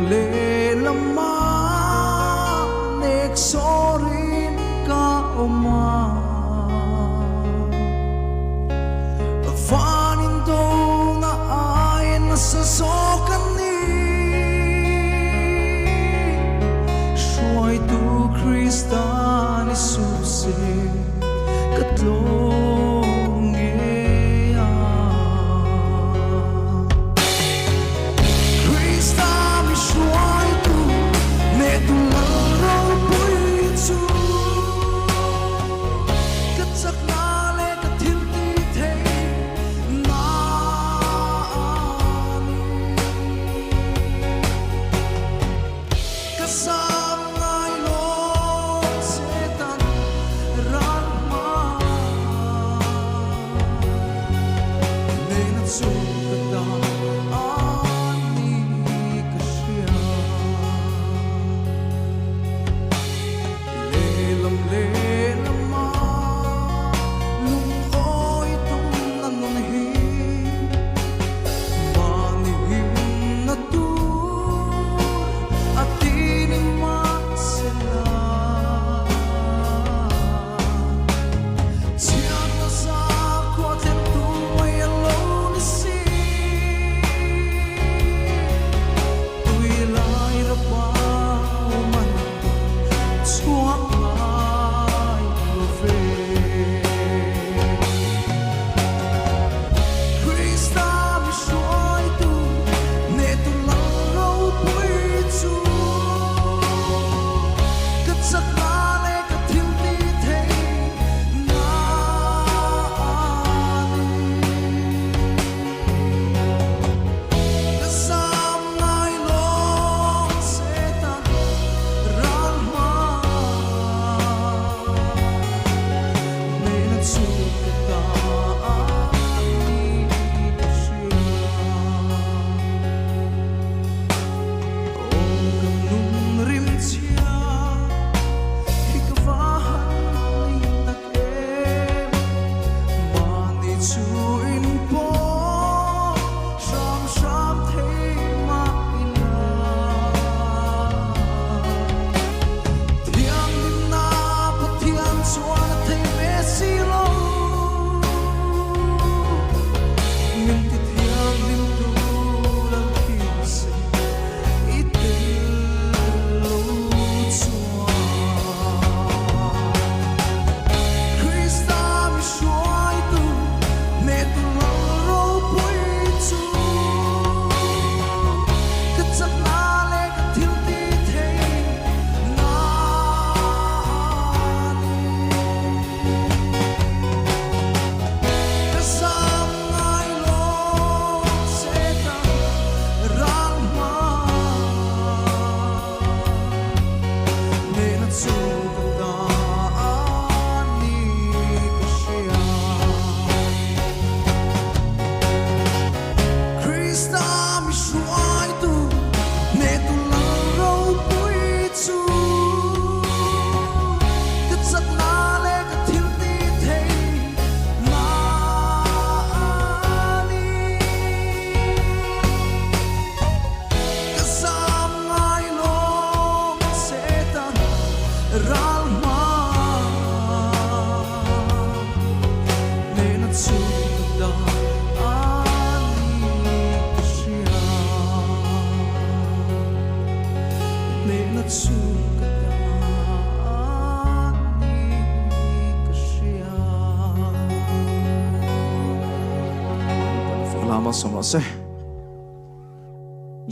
lê lam ma nek sorin ka oma vanin do na ai na sa sokan ni shoy tu Kristan Isuse katlong eya Krista mi shoy tu ne tu lalro pui chu katsak na le kathil ti the na ani kasam ngai lo setan ran ma ne na chu ta ani kashya le lam ma lung oi tum nan non hi mani him na tu atini ma sela chia ta sa ko tem tu mai alone si tui lai ra pa man chuak lai ve Krista mi shoy tu ne tu lalro pui chu katsak na le kathil ti the na ani kasam ngai long setan ran ma ne na chu ta ani kashya om kanung rim chia hikavahan ni tak em mani chu in po sham sham thei ma ina thiam nim na pathian chuan thei me si lo min ti thiam nim tu lam ki se itel lo chua Krista mi shoy tu ne tu lalro pui chu katsak na le kathil ti the na ani kasam ngai lo setan ran ma ne na chu ta ani kashya Krista mi shoy tu ne tu lalro pui chu katsak na le kathil ti the na ani kasam ngai lo setan ral ma ne na chu ta ani kashya ne na chu ta ani kashya Lama somra se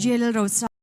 J.Lalrosanga